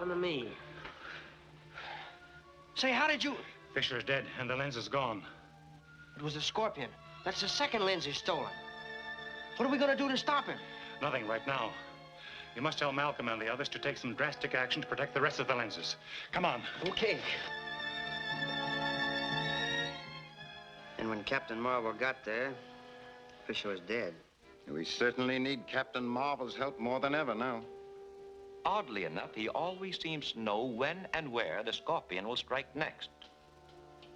To me. Say, how did you... Fisher's dead, and the lens is gone. It was the Scorpion. That's the second lens he stolen. What are we going to do to stop him? Nothing right now. You must tell Malcolm and the others to take some drastic action to protect the rest of the lenses. Come on. Okay. And when Captain Marvel got there, Fisher was dead. We certainly need Captain Marvel's help more than ever now. Oddly enough, he always seems to know when and where the Scorpion will strike next.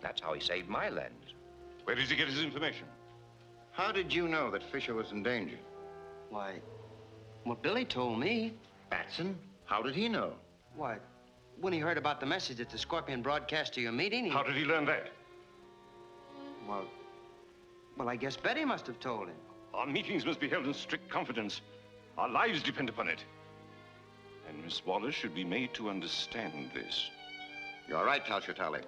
That's how he saved my lens. Where does he get his information? How did you know that Fisher was in danger? Why, what Billy told me. Batson? How did he know? Why, when he heard about the message that the Scorpion broadcast to your meeting, he... How did he learn that? Well, I guess Betty must have told him. Our meetings must be held in strict confidence. Our lives depend upon it. And Miss Wallace should be made to understand this. You're right, Talchatali.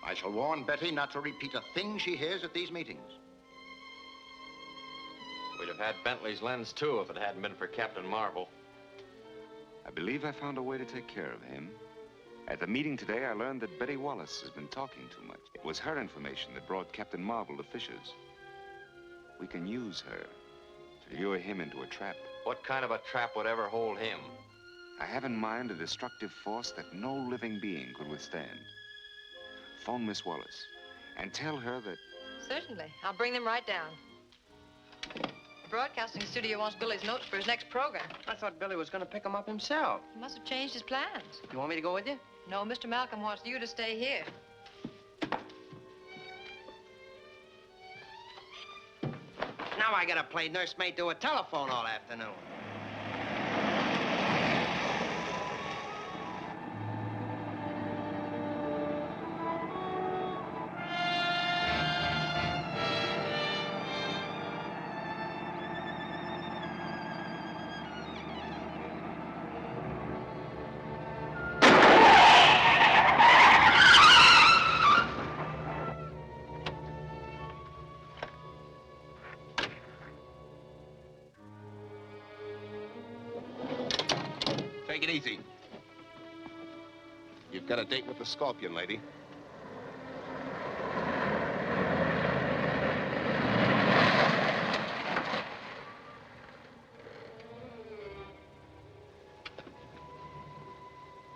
I shall warn Betty not to repeat a thing she hears at these meetings. We'd have had Bentley's lens, too, if it hadn't been for Captain Marvel. I believe I found a way to take care of him. At the meeting today, I learned that Betty Wallace has been talking too much. It was her information that brought Captain Marvel to Fisher's. We can use her to lure him into a trap. What kind of a trap would ever hold him? I have in mind a destructive force that no living being could withstand. Phone Miss Wallace and tell her that... Certainly. I'll bring them right down. broadcasting studio wants Billy's notes for his next program. I thought Billy was going to pick them up himself. He must have changed his plans. You want me to go with you? No, Mr. Malcolm wants you to stay here. Now I gotta play nursemaid to a telephone all afternoon. Take it easy. You've got a date with the Scorpion, lady.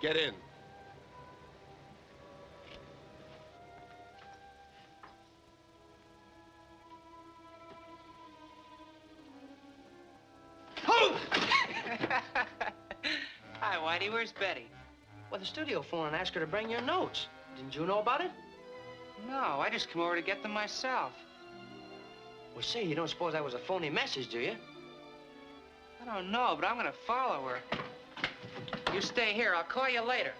Get in. Hi, Whitey. Where's Betty? Well, the studio phoned and asked her to bring your notes. Didn't you know about it? No, I just come over to get them myself. Well, say, you don't suppose that was a phony message, do you? I don't know, but I'm gonna follow her. You stay here. I'll call you later.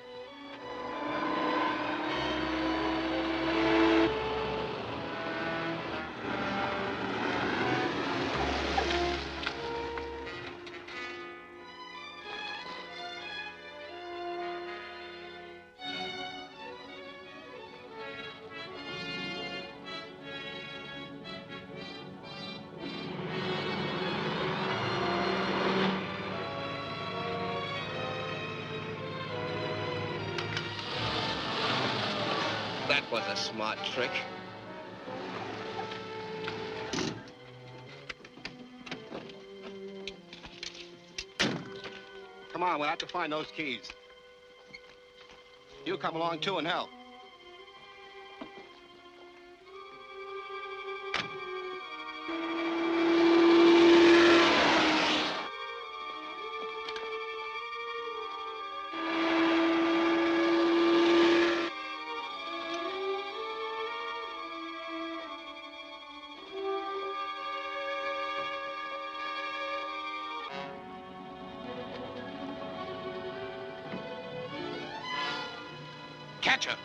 That was a smart trick. Come on, we'll have to find those keys. You come along too and help. Catch her.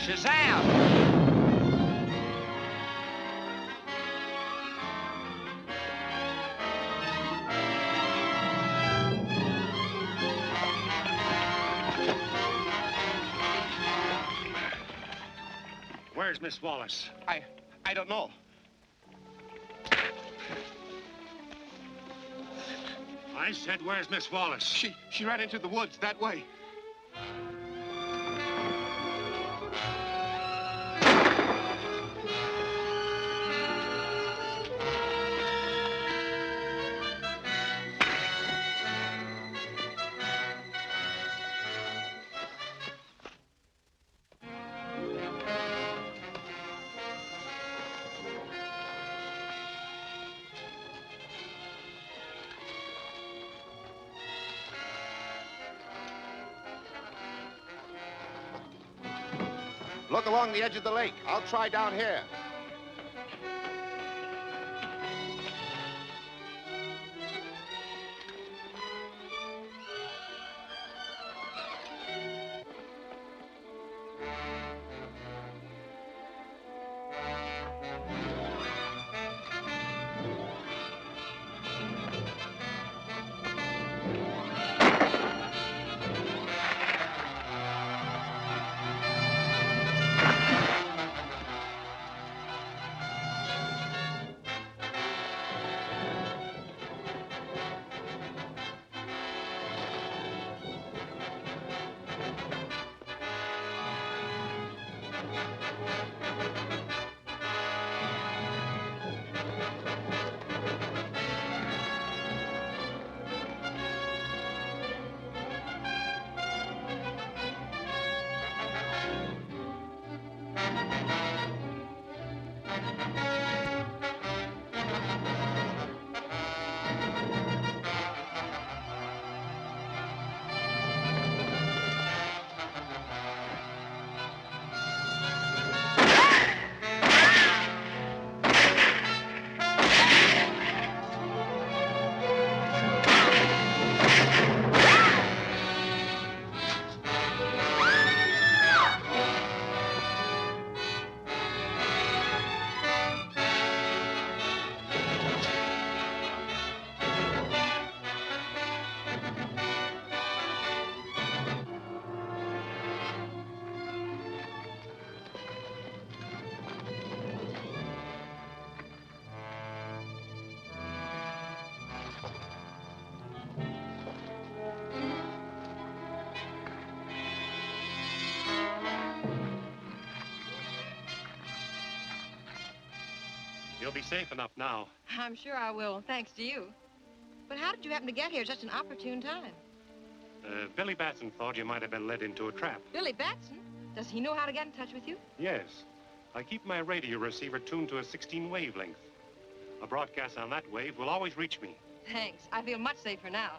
Shazam! Where's Miss Wallace? I don't know. I said, where's Miss Wallace? She ran into the woods that way. Look along the edge of the lake. I'll try down here. You'll be safe enough now. I'm sure I will, thanks to you. But how did you happen to get here at such an opportune time? Billy Batson thought you might have been led into a trap. Billy Batson? Does he know how to get in touch with you? Yes. I keep my radio receiver tuned to a 16 wavelength. A broadcast on that wave will always reach me. Thanks. I feel much safer now.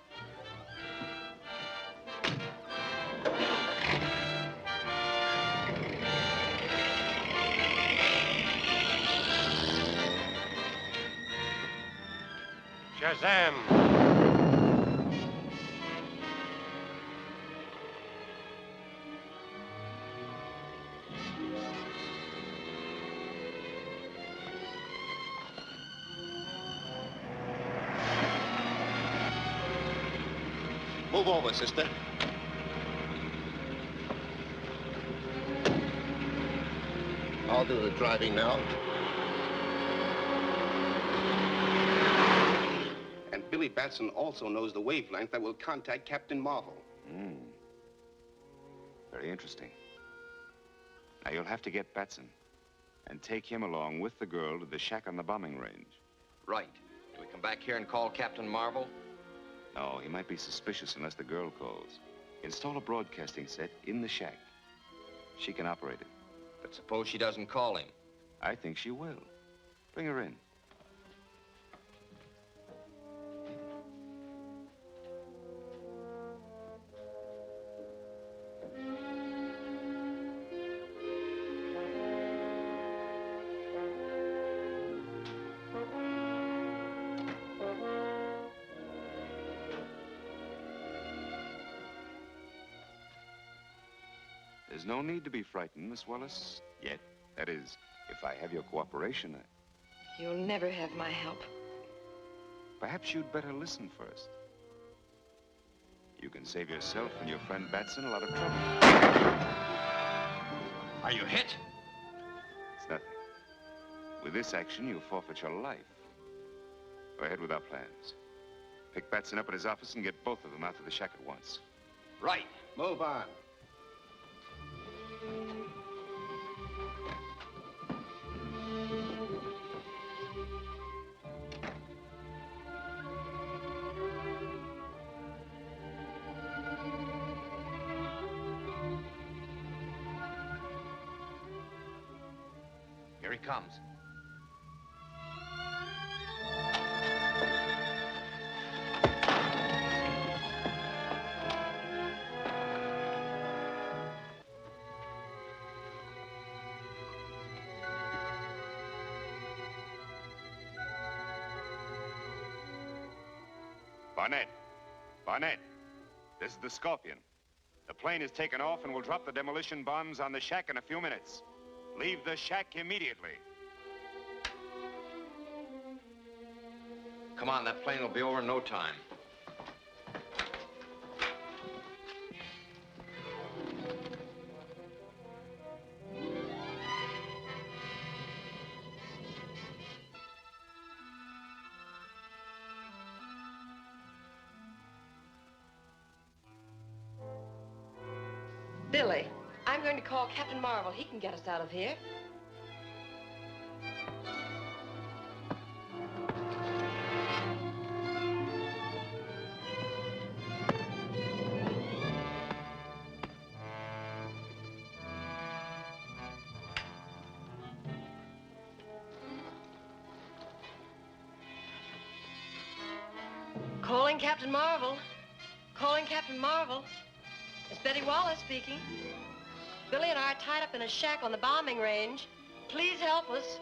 Shazam! Move over, sister. I'll do the driving now. And Billy Batson also knows the wavelength that will contact Captain Marvel. Very interesting. Now, you'll have to get Batson and take him along with the girl to the shack on the bombing range. Right. Do we come back here and call Captain Marvel? No, he might be suspicious unless the girl calls. Install a broadcasting set in the shack. She can operate it. But suppose she doesn't call him. I think she will. Bring her in. There's no need to be frightened, Miss Wallace, yet. That is, if I have your cooperation. You'll never have my help. Perhaps you'd better listen first. You can save yourself and your friend Batson a lot of trouble. Are you hit? It's nothing. With this action, you'll forfeit your life. Go ahead with our plans. Pick Batson up at his office and get both of them out to the shack at once. Right. Move on. Here he comes. Barnett. Barnett. This is the Scorpion. The plane is taken off and will drop the demolition bombs on the shack in a few minutes. Leave the shack immediately. Come on, that plane will be over in no time. Billy, I'm going to call Captain Marvel. He can get us out of here. Calling Captain Marvel. Calling Captain Marvel. It's Betty Wallace speaking. Billy and I are tied up in a shack on the bombing range. Please help us.